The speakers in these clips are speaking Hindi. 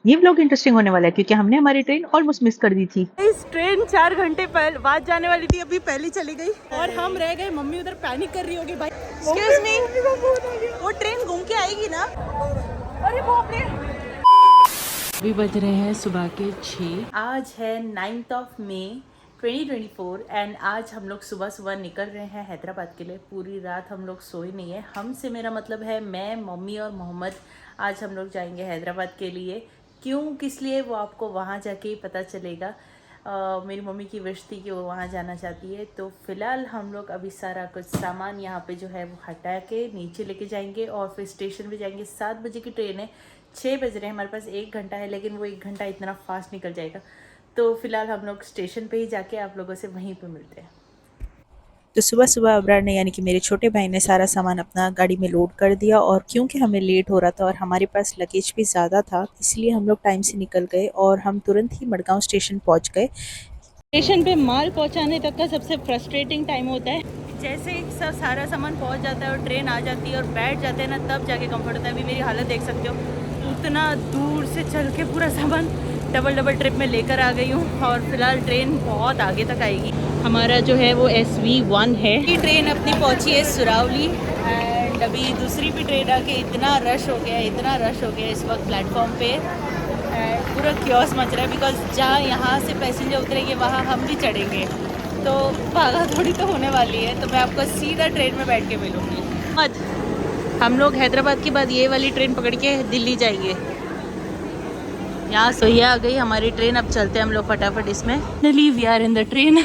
ये व्लॉग इंटरेस्टिंग होने वाला है क्योंकि हमने हमारी ट्रेन ऑलमोस्ट मिस कर दी थी। इस ट्रेन 4 घंटे बाद जाने वाली थी, अभी पहले चली गई और हम रह गए। मम्मी उधर पैनिक कर रही होगी भाई। एक्सक्यूज मी, वो ट्रेन घूम के आएगी ना? अरे बाप रे। अभी बज रहे हैं सुबह के 6। आज है 9 मई 2024 एंड आज हम लोग सुबह सुबह निकल रहे हैं हैदराबाद के लिए। पूरी रात हम लोग सोए नहीं है। हमसे मेरा मतलब है मैं, मम्मी और मोहम्मद। आज हम लोग जाएंगे हैदराबाद के लिए। क्यों, किस लिए, वो आपको वहाँ जाके ही पता चलेगा। मेरी मम्मी की विश थी कि वो वहाँ जाना चाहती है। तो फ़िलहाल हम लोग अभी सारा कुछ सामान यहाँ पे जो है वो हटा के नीचे लेके जाएंगे और फिर स्टेशन पे जाएंगे। 7 बजे की ट्रेन है, 6 बज रहे हैं, हमारे पास 1 घंटा है, लेकिन वो 1 घंटा इतना फास्ट निकल जाएगा। तो फिलहाल हम लोग स्टेशन पे ही जाके आप लोगों से वहीं पे मिलते हैं। तो सुबह सुबह अबरार ने यानी कि मेरे छोटे भाई ने सारा सामान अपना गाड़ी में लोड कर दिया और क्योंकि हमें लेट हो रहा था और हमारे पास लगेज भी ज़्यादा था इसलिए हम लोग टाइम से निकल गए और हम तुरंत ही मडगांव स्टेशन पहुंच गए। स्टेशन पे माल पहुंचाने तक का सबसे फ्रस्ट्रेटिंग टाइम होता है। जैसे ही सब सारा सामान पहुंच जाता है और ट्रेन आ जाती है और बैठ जाते हैं ना, तब जाके कंफर्ट होता है। अभी मेरी हालत देख सकते हो, उतना दूर से चल के पूरा सामान डबल ट्रिप में लेकर आ गई हूँ और फिलहाल ट्रेन बहुत आगे तक आएगी। हमारा जो है वो SV1 है। ये ट्रेन अपनी पहुँची है सुरावली एंड अभी दूसरी भी ट्रेन आके इतना रश हो गया इस वक्त प्लेटफॉर्म पे। पूरा क्योस मच रहा है बिकॉज जहाँ यहाँ से पैसेंजर उतरेंगे वहाँ हम भी चढ़ेंगे, तो भागा थोड़ी तो होने वाली है। तो मैं आपको सीधा ट्रेन में बैठ के मिलूँगी। हम लोग हैदराबाद के बाद ये वाली ट्रेन पकड़ के दिल्ली जाएंगे। यहाँ से ये आ गई हमारी ट्रेन। अब चलते हैं हम लोग फटाफट इसमें। Finally we are in the train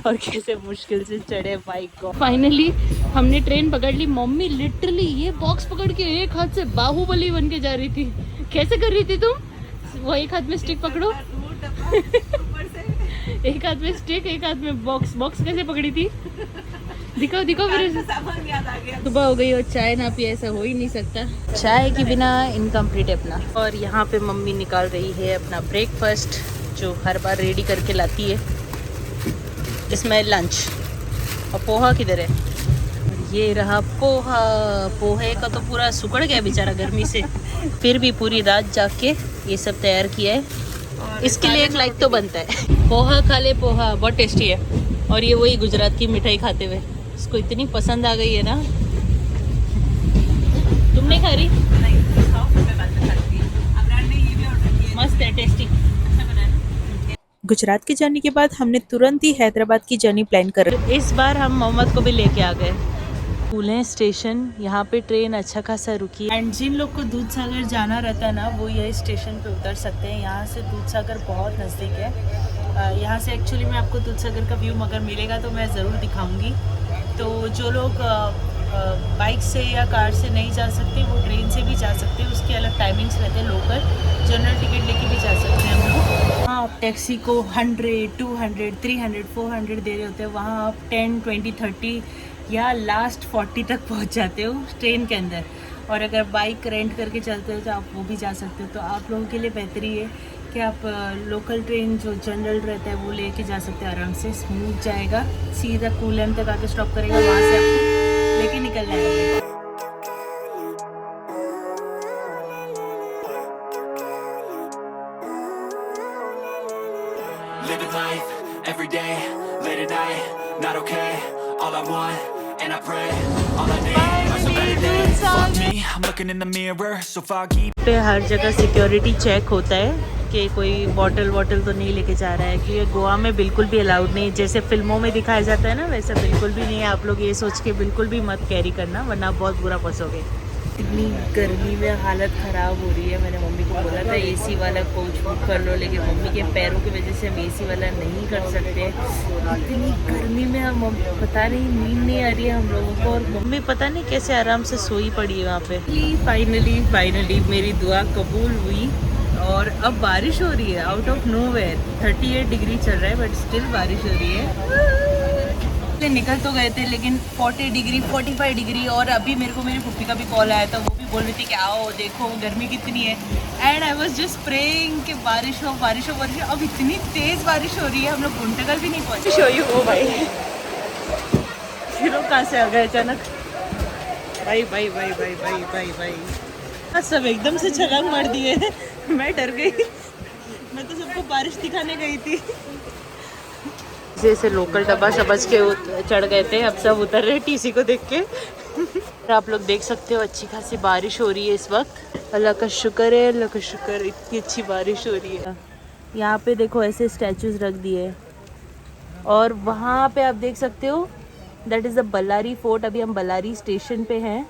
और कैसे मुश्किल से चढ़े बाइक को। फाइनली हमने ट्रेन पकड़ ली। मम्मी लिटरली ये बॉक्स पकड़ के एक हाथ से बाहुबली बन के जा रही थी। कैसे कर रही थी तुम? वो एक हाथ में स्टिक पकड़ो एक हाथ में स्टिक, एक हाथ में बॉक्स कैसे पकड़ी थी? दिखाओ मेरे। सुबह हो गई और चाय ना पिए ऐसा हो ही नहीं सकता। चाय के बिना इनकम्प्लीट है अपना। और यहाँ पे मम्मी निकाल रही है अपना ब्रेकफास्ट जो हर बार रेडी करके लाती है। इसमें लंच। और पोहा किधर है? ये रहा पोहा। पोहे का तो पूरा सुकड़ गया बेचारा गर्मी से, फिर भी पूरी रात जाग के ये सब तैयार किया है। इसके लिए एक लाइक तो बनता है। पोहा खा ले, पोहा बहुत टेस्टी है। और ये वही गुजरात की मिठाई खाते हुए इसको इतनी पसंद आ गई है ना। तुम नहीं खा रही? मस्त है, टेस्टी। गुजरात की जर्नी के बाद हमने तुरंत ही हैदराबाद की जर्नी प्लान कर। इस बार हम मोहम्मद को भी लेके आ गए। फूलें स्टेशन, यहाँ पे ट्रेन अच्छा खासा रुकी एंड जिन लोग को दूध सागर जाना रहता है ना, वो यही स्टेशन पे उतर सकते हैं। यहाँ से दूध सागर बहुत नज़दीक है। यहाँ से एक्चुअली मैं आपको दूध सागर का व्यू अगर मिलेगा तो मैं ज़रूर दिखाऊंगी। तो जो लोग बाइक से या कार से नहीं जा सकते वो ट्रेन से भी जा सकते हैं। उसके अलग टाइमिंग्स रहते हैं। लोकल जनरल टिकट लेके भी जा सकते हैं हम लोग। हाँ, आप टैक्सी को 100, 200, 300, 400 दे रहे होते हैं, वहाँ आप 10, 20, 30 या लास्ट 40 तक पहुँच जाते हो ट्रेन के अंदर। और अगर बाइक रेंट करके चलते हो तो आप वो भी जा सकते हो। तो आप लोगों के लिए बेहतरी है कि आप लोकल ट्रेन जो जनरल रहता है वो लेके जा सकते हैं। आराम से स्मूथ जाएगा, सीधा कूलन तक आके स्टॉप करेगा, वहाँ से आपको लेके निकल जाएंगे। Living life, every day, late at night, not okay, all I want, and I pray, all I need are some better days. Fuck me, I'm looking in the mirror, so foggy. पे हर जगह सिक्योरिटी चेक होता है कि कोई बॉटल तो नहीं लेके जा रहा है, क्योंकि गोवा में बिल्कुल भी अलाउड नहीं। जैसे फिल्मों में दिखाया जाता है ना, वैसा बिल्कुल भी नहीं है। आप लोग ये सोच के बिल्कुल भी मत कैरी करना, वरना बहुत बुरा फंसोगे। इतनी गर्मी में हालत ख़राब हो रही है। मैंने मम्मी को बोला था AC वाला कोच बुक कर लो, लेकिन मम्मी के पैरों की वजह से हम AC वाला नहीं कर सकते। इतनी गर्मी में हम पता नहीं, नींद नहीं आ रही है हम लोगों को और मम्मी पता नहीं कैसे आराम से सोई पड़ी है वहाँ पे। फाइनली मेरी दुआ कबूल हुई और अब बारिश हो रही है आउट ऑफ नोवेयर। 38 डिग्री चल रहा है बट स्टिल बारिश हो रही है। निकल तो गए थे लेकिन 40 डिग्री 45 डिग्री। और अभी मेरे को मेरी पुप्पी का भी कॉल आया था, वो भी बोल रही थी कि आओ देखो गर्मी कितनी है। And I was just praying कि बारिश हो। अब इतनी तेज़ बारिश हो रही है, हम लोग गुंटकल भी नहीं पहुँचे। शो यू हो भाई, फिर कहाँ से आ गए अचानक। भाई सब एकदम से छलांग मार दिए। मैं डर गई, मैं तो सबको बारिश दिखाने गई थी। जैसे लोकल डब्बा समझ के चढ़ गए थे, अब सब उतर रहे टीसी को देख के। आप लोग देख सकते हो अच्छी खासी बारिश हो रही है इस वक्त। अल्लाह का शुक्र है, अल्लाह का शुक्र, इतनी अच्छी बारिश हो रही है। यहाँ पे देखो ऐसे स्टैचूज रख दिए, और वहाँ पे आप देख सकते हो that is the Ballari fort. अभी हम बल्लारी स्टेशन पे हैं।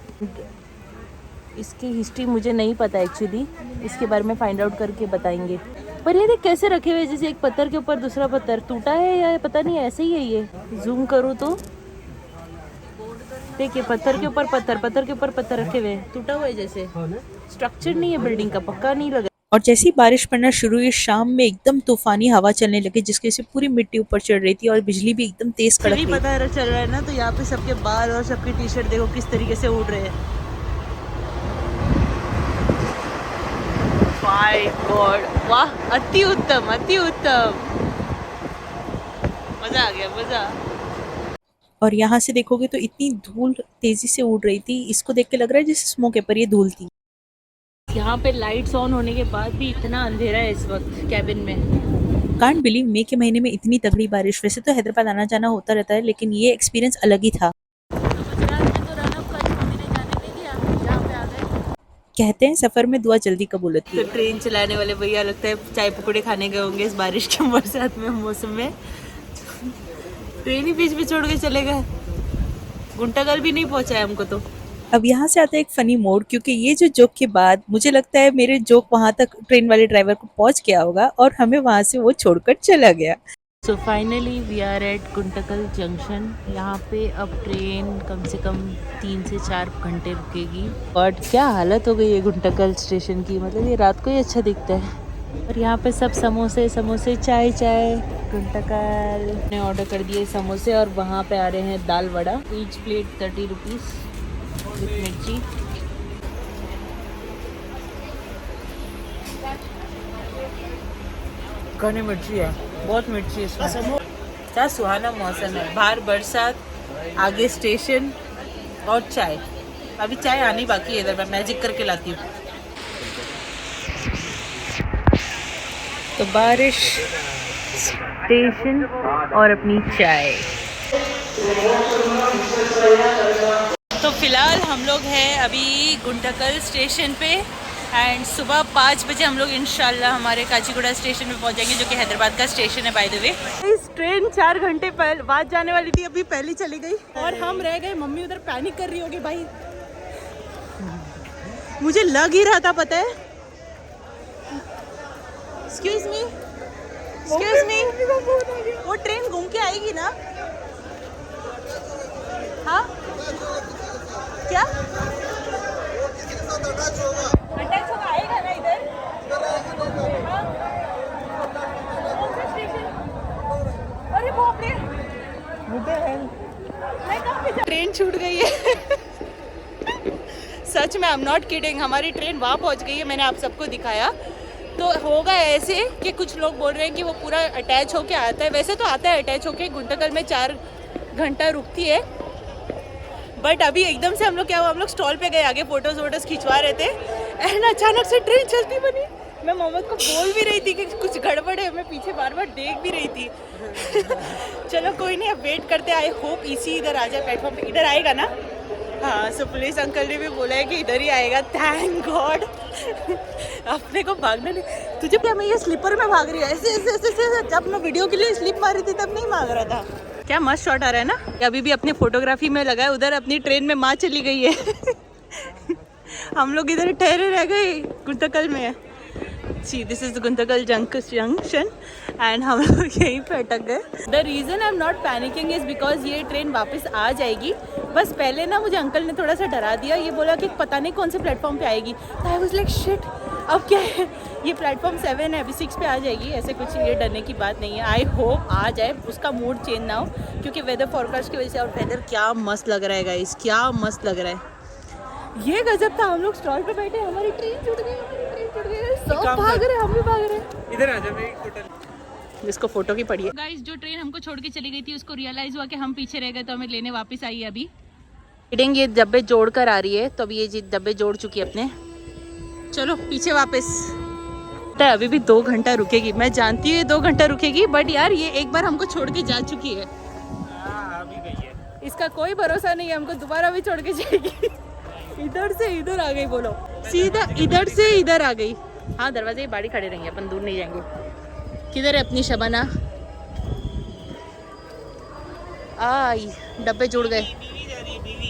इसकी हिस्ट्री मुझे नहीं पता एक्चुअली, इसके बारे में फाइंड आउट करके बताएंगे। पर ये देख कैसे रखे हुए, जैसे एक पत्थर के ऊपर दूसरा पत्थर टूटा है या पता नहीं, ऐसे ही है ये। जूम करूँ तो देखिए, पत्थर के ऊपर पत्थर, पत्थर के ऊपर पत्थर रखे हुए हैं, टूटा हुआ है जैसे। स्ट्रक्चर नहीं है बिल्डिंग का, पक्का नहीं लगा। और जैसे ही बारिश पड़ना शुरू हुई, शाम में एकदम तूफानी हवा चलने लगी, जिसकी वजह से पूरी मिट्टी ऊपर चढ़ रही थी और बिजली भी एकदम तेज कड़क रही थी। पता चल रहा है ना, तो यहाँ पे सबके बाल और सबकी टी शर्ट देखो किस तरीके से उड़ रहे हैं। माय गॉड, वाह, अति उत्तम, अति उत्तम, मजा आ गया, मजा। और यहाँ से देखोगे तो इतनी धूल तेजी से उड़ रही थी, इसको देख के लग रहा है जैसे स्मोक है, पर ये धूल थी। यहाँ पे लाइट्स ऑन होने के बाद भी इतना अंधेरा है इस वक्त कैबिन में। कांट बिलीव, मई के महीने में इतनी तगड़ी बारिश। वैसे तो हैदराबाद आना जाना होता रहता है, लेकिन ये एक्सपीरियंस अलग ही था। कहते हैं सफर में दुआ जल्दी कबूल होती है। तो ट्रेन चलाने वाले भैया लगता है चाय पकौड़े खाने गए होंगे इस बारिश के बरसात में मौसम में। ट्रेन ही बीच में छोड़ के चले गए, गुंटागल भी नहीं पहुंचा है हमको तो। अब यहाँ से आता है एक फनी मोड, क्योंकि ये जो जोक के बाद मुझे लगता है मेरे जोक वहाँ तक ट्रेन वाले ड्राइवर को पहुँच गया होगा और हमें वहाँ से वो छोड़कर चला गया। So finally we are at Guntakal junction. यहाँ पे अब ट्रेन कम से कम 3 से 4 घंटे रुकेगी। बट क्या हालत हो गई है गुंटकल स्टेशन की, मतलब ये रात को ही अच्छा दिखता है। और यहाँ पे सब समोसे समोसे, चाय चाय, गुंटकल ने ऑर्डर कर दिए समोसे। और वहाँ पे आ रहे हैं dal vada, each plate 30 rupees with mirchi. घनी मिर्ची है, बहुत मिर्ची है इसमें। क्या सुहाना मौसम है, बाहर बरसात, आगे स्टेशन और चाय। अभी चाय आनी बाकी है इधर, मैं मैजिक करके लाती हूँ। तो बारिश, स्टेशन और अपनी चाय। तो फिलहाल हम लोग हैं अभी गुंटकल स्टेशन पे, एंड सुबह 5 बजे हम लोग इंशाल्लाह हमारे काचीगुड़ा स्टेशन पे पहुंचेंगे, जो कि हैदराबाद का स्टेशन है बाय द वे। इस ट्रेन 4 घंटे बाद जाने वाली थी, अभी पहले चली गई और हम रह गए। मम्मी उधर पैनिक कर रही होगी भाई, मुझे लग ही रहा था, पता है। एक्सक्यूज मी, एक्सक्यूज मी, वो ट्रेन घूम के आएगी ना? हाँ क्या अटैच होगा, आएगा ना इधर? अरे बाप रे, ट्रेन छूट गई है। सच में, आई एम नॉट किडिंग, हमारी ट्रेन वहाँ पहुँच गई है। मैंने आप सबको दिखाया। तो होगा ऐसे कि कुछ लोग बोल रहे हैं कि वो पूरा अटैच होके आता है। वैसे तो आता है अटैच होके, गुंटकल में 4 घंटा रुकती है। बट अभी एकदम से हम लोग क्या हुआ, हम लोग स्टॉल पे गए, आगे फोटोज वोटोज खिंचवा रहे थे, एंड अचानक से ट्रेन चलती बनी। मैं मोहम्मद को बोल भी रही थी कि कुछ गड़बड़ है, मैं पीछे बार बार देख भी रही थी। चलो कोई नहीं, अब वेट करते। आई होप इसी इधर आ जाए प्लेटफॉर्म पे। इधर आएगा ना? हाँ, सो पुलिस अंकल ने भी बोला है कि इधर ही आएगा। Thank God. अपने को भागना नहीं। तुझे क्या, मैं ये स्लीपर में भाग रही हूँ ऐसे ऐसे ऐसे ऐसे। जब मैं वीडियो के लिए स्लिप मारी थी तब नहीं भाग रहा था। क्या मस्त शॉट आ रहा है ना। अभी भी अपनी फोटोग्राफी में लगा है, उधर अपनी ट्रेन में माँ चली गई है। हम लोग इधर ठहरे रह गए गुंटकल में। See this is the Guntakal junction and हम लोग यहीं पे अटक गए। The reason I am not panicking is because ये ट्रेन वापस आ जाएगी। बस पहले ना मुझे अंकल ने थोड़ा सा डरा दिया, ये बोला कि पता नहीं कौन से प्लेटफॉर्म पे आएगी। तो आई वाज लाइक शिट, अब क्या है, ये प्लेटफॉर्म 7 है, अभी 6 पे आ जाएगी। ऐसे कुछ ये डरने की बात नहीं है। आई होप आ जाए, उसका मूड चेंज ना हो, क्योंकि वेदर फोरकास्ट की वजह से। और वेदर क्या मस्त लग रहा है गाइस, क्या मस्त लग रहा है। ये गजब था। हम लोग स्टॉल पे बैठे, हमारी ट्रेन छूट गई, हमारी ट्रेन छूट गई। सब भाग रहे, हम भी भाग रहे। इधर आ जा, मेरी फोटो, इसको फोटो की पड़ी है। गाइस, जो ट्रेन हमको छोड़ के चली गई थी उसको रियलाइज हुआ कि हम पीछे रह गए, तो हमें लेने वापस आई है। अभी रीडिंग ये डब्बे जोड़ कर आ रही है, तो अभी ये डब्बे जोड़ चुकी है अपने। चलो पीछे वापस। तो अभी भी 2 घंटा रुकेगी, मैं जानती हूँ ये 2 घंटा रुकेगी, बट यार ये एक बार हमको छोड़ के जा चुकी है। इसका कोई भरोसा नहीं है, हमको दोबारा भी छोड़ के जाएगी। इधर से इधर आ गई, बोलो सीधा इधर से इधर आ गई। हाँ दरवाजे की बाड़ी खड़े रहेंगे, अपन दूर नहीं जाएंगे। किधर है अपनी शबाना? आई डब्बे जुड़ गए।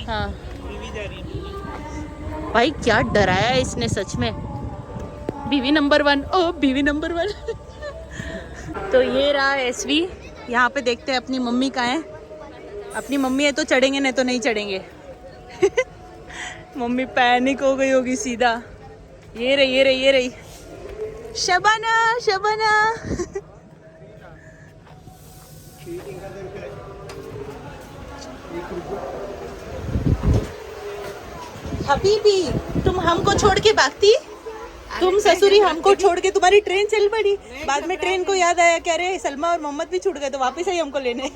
हाँ भाई क्या डराया है इसने सच में। बीवी नंबर 1, ओ बीवी नंबर 1। तो ये रहा एसवी, यहाँ पे देखते हैं अपनी मम्मी कहाँ है। अपनी मम्मी है तो चढ़ेंगे, नहीं तो नहीं चढ़ेंगे। मम्मी पैनिक हो गई होगी सीधा। ये रही ये रही ये रही शबाना शबाना। हबीबी तुम हमको छोड़ के भागती, तुम ससुरी हमको छोड़ के, तुम्हारी ट्रेन चल पड़ी। बाद में ट्रेन को याद आया क्या रे सलमा और मोहम्मद भी छूट गए, तो वापस आई हमको लेने।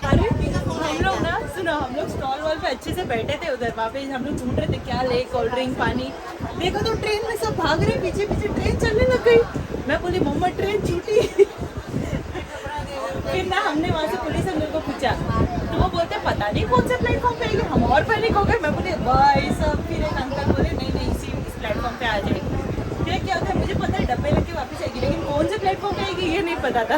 अरे हम लोग ना सुनो, हम लोग स्टॉल वॉल पे अच्छे से बैठे थे उधर, वहाँ पे हम लोग ढूंढ रहे थे क्या ले, कोल्ड ड्रिंक पानी। देखो तो ट्रेन में सब भाग रहे, पीछे पीछे ट्रेन चलने लग गई। मैं बोली मोहम्मद ट्रेन छूटी। फिर ना हमने वहाँ से पुलिस अंकल को पूछा, तो वो बोलते पता नहीं कौन से प्लेटफॉर्म पे आएगी। हम और पैनिक हो गए। मैं बोले भाई सब, फिर एक अंकल बोले नहीं नहीं इस प्लेटफॉर्म पे आ जाएगी। फिर क्या होता है मुझे पता है डब्बे लेके वापस आएगी, लेकिन कौन से प्लेटफॉर्म पे आएगी ये नहीं पता था।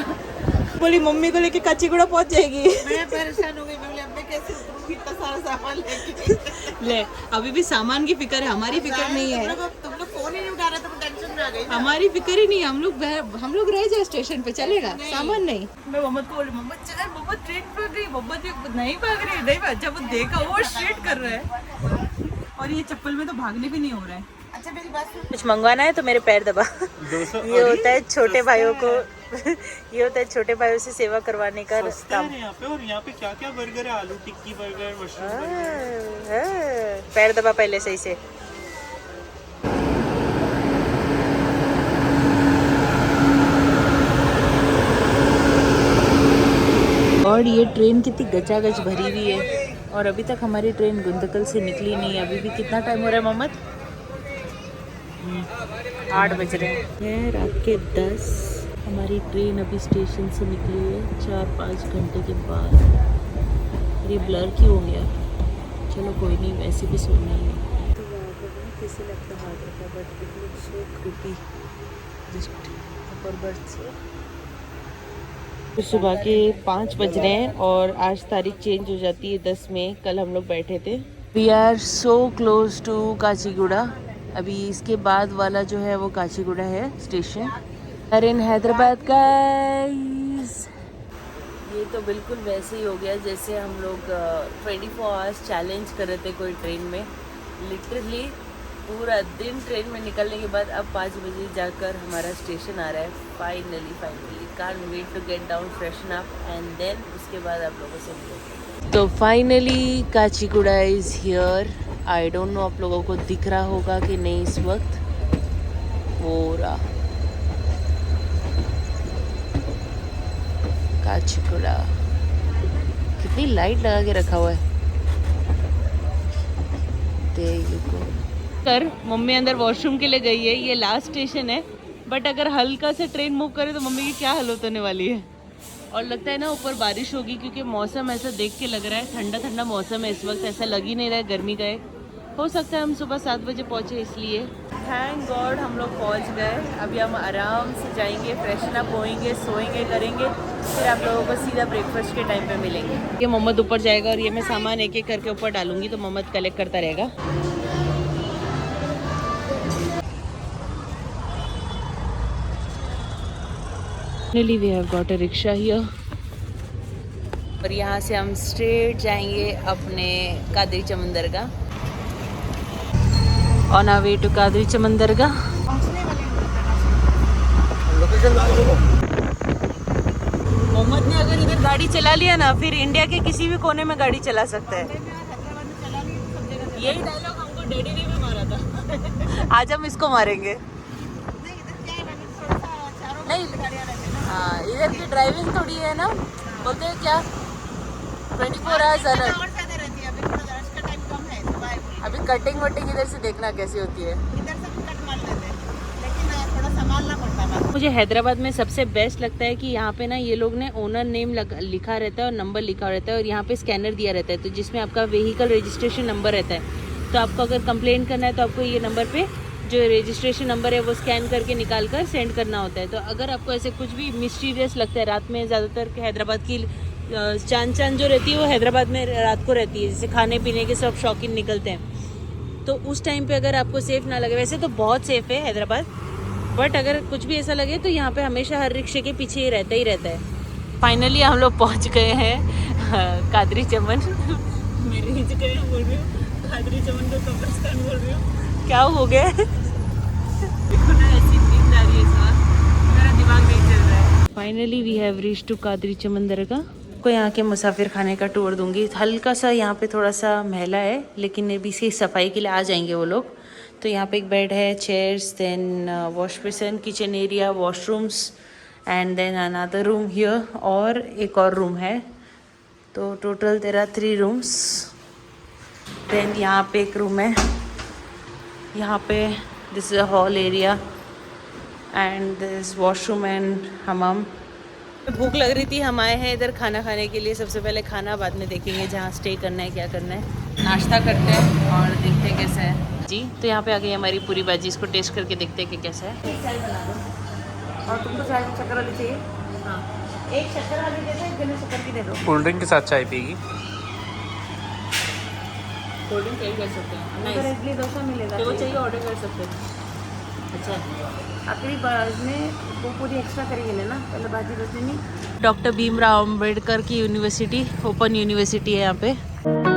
बोली मम्मी को लेके काचीगुड़ा पहुंच जाएगी। मैं परेशान हो गई, मैं बोली अब मैं कैसे उतरूंगी इतना सारा सामान लेके। ले अभी भी सामान की फिक्र है, हमारी फिक्र नहीं है। तुम लोग फोन ही नहीं उठा रहे तो टेंशन में आ गई। हमारी फिक्र ही नहीं, हम लोग रह जाए स्टेशन पे, चलेगा सामान नहीं। मैं मोहम्मद को बोली मोहम्मद चल, मोहम्मद ट्रेन भाग रही, मोहम्मद नहीं भाग रही, नहीं भाग। जब वो देखा वो स्ट्रेट कर रहा है, और ये चप्पल में तो भागने भी नहीं हो रहा है। अच्छा मेरी बात सुन, कुछ मंगवाना है तो मेरे पैर दबा। ये होता है छोटे भाइयों को, ये होता है छोटे भाइयों से सेवा करवाने का रास्ता। यहाँ पे और यहाँ पे क्या क्या बर्गर है, आलू टिक्की बर्गर, मशरूम बर्गर। पैर दबा पहले सही से। और ये ट्रेन कितनी गचागच भरी हुई है, और अभी तक हमारी ट्रेन गुंदकल से निकली नहीं। अभी भी कितना टाइम हो रहा है मोहम्मद? 8 बज रहे हैं, रात के 10। हमारी ट्रेन अभी स्टेशन से निकली है 4-5 घंटे के बाद। ये ब्लर क्यों हो गया? चलो कोई नहीं, वैसे भी सोना ही है। तो कैसे लगता है but it looks so creepy just upper berth से। तो सुबह के 5 बज रहे हैं और आज तारीख चेंज हो जाती है 10 में। कल हम लोग बैठे थे। We are so close to Kacheguda. अभी इसके बाद वाला जो है वो काचीगुड़ा है स्टेशन। अरे इन हैदराबाद गाइस, ये तो बिल्कुल वैसे ही हो गया जैसे हम लोग 24 आवर्स चैलेंज कर रहे थे कोई ट्रेन में। लिटरली पूरा दिन ट्रेन में निकलने के बाद अब 5 बजे जाकर हमारा स्टेशन आ रहा है। Finally can't wait to get down, freshen up and then उसके बाद आप लोगों से मिलेंगे। तो finally Kacheguda is here. I don't know आप लोगों को दिख रहा होगा कि नहीं इस वक्त। वो रहा काचीगुड़ा, कितनी लाइट लगा के रखा हुआ है। कर मम्मी अंदर वॉशरूम के लिए गई है, ये लास्ट स्टेशन है। बट अगर हल्का से ट्रेन मूव करे तो मम्मी की क्या हालत होने वाली है। और लगता है ना ऊपर बारिश होगी, क्योंकि मौसम ऐसा देख के लग रहा है ठंडा ठंडा मौसम है इस वक्त। ऐसा लग ही नहीं रहा है गर्मी का है। हो सकता है हम सुबह 7 बजे पहुँचे इसलिए। थैंक गॉड हम लोग पहुँच गए। अभी हम आराम से जाएंगे, फ्रेशन अप होएंगे, सोएंगे करेंगे, फिर आप लोगों को सीधा ब्रेकफास्ट के टाइम पे मिलेंगे। ये मोहम्मद ऊपर जाएगा और ये मैं सामान एक एक करके ऊपर डालूंगी, तो मोहम्मद कलेक्ट करता रहेगा। Finally we have got a rickshaw here। और यहाँ से हम स्ट्रेट जाएंगे अपने Qadri Chaman Dargah. On our way to Qadri Chaman Dargah. Mohammed ने अगर इधर गाड़ी चला लिया ना, फिर इंडिया के किसी भी कोने में गाड़ी चला सकता है। यही डायलॉग हमको डैडी ने भी मारा था। आज हम इसको मारेंगे। नहीं हाँ, इधर की ड्राइविंग थोड़ी है ना, बोलते हैं क्या 24 आवर्स अलर्ट। अभी कटिंग वटिंग इधर से देखना कैसी होती है। इधर से कट मार लेते हैं, लेकिन मुझे हैदराबाद में सबसे बेस्ट लगता है कि यहाँ पे ना ये लोग ने ओनर नेम लिखा रहता है और नंबर लिखा रहता है और यहाँ पे स्कैनर दिया रहता है, तो जिसमें आपका व्हीकल रजिस्ट्रेशन नंबर रहता है। तो आपको अगर कंप्लेंट करना है तो आपको ये नंबर पे जो रजिस्ट्रेशन नंबर है वो स्कैन करके निकाल कर सेंड करना होता है। तो अगर आपको ऐसे कुछ भी मिस्टीरियस लगता है, रात में ज़्यादातर हैदराबाद की चांद जो रहती है वो हैदराबाद में रात को रहती है, जैसे खाने पीने के सब शौकीन निकलते हैं। तो उस टाइम पे अगर आपको सेफ़ ना लगे, वैसे तो बहुत सेफ़ है हैदराबाद, बट अगर कुछ भी ऐसा लगे तो यहाँ पे हमेशा हर रिक्शे के पीछे ही रहता है। फाइनली हम लोग पहुँच गए हैं कादरी चमन। मेरे नीचे गए बोल रही हूँ, कादरी चमन को कब्रिस्तान बोल रही हूँ। क्या हो गया? देखो ना, ऐसी नींद आ रही है, मेरा दिमाग नहीं चल रहा है। Finally we have reach to Qadri Chaman Dargah. को यहाँ के मुसाफिर खाने का टूर दूंगी। हल्का सा यहाँ पे थोड़ा सा मैला है, लेकिन अभी से सफाई के लिए आ जाएंगे वो लोग। तो यहाँ पे एक बेड है, chairs, then wash basin, kitchen area, washrooms and then another room here, और एक और रूम है। तो टोटल तेरा 3 रूम्स। देन यहाँ पे एक रूम है, यहाँ पे this is a hall area and this washroom and हमाम। भूख लग रही थी, हम आए हैं इधर खाना खाने के लिए। सबसे पहले खाना, बाद में देखेंगे जहाँ स्टे करना है, क्या करना है। नाश्ता करते हैं और देखते हैं कैसा है जी। तो यहाँ पे आ गई हमारी पूरी भाजी, इसको टेस्ट करके देखते हैं कि कैसा है। चाय बना दो। और तुमको चाय में शक्कर वाली चाहिए? हाँ, एक शक्कर वाली दे दो, एक बिना शक्कर की दे दो। कोल्ड ड्रिंक के साथ चाय पिएगी? कोल्ड ड्रिंक चाहिए कर सकते हैं, अगर इडली डोसा मिलेगा जो चाहिए ऑर्डर कर सकते हैं। अच्छा, आखिरी बार में वो पूरी एक्स्ट्रा करेंगे लेना, पहले भाजी बचनी नहीं। डॉक्टर भीमराव अंबेडकर की यूनिवर्सिटी, ओपन यूनिवर्सिटी है यहाँ पे।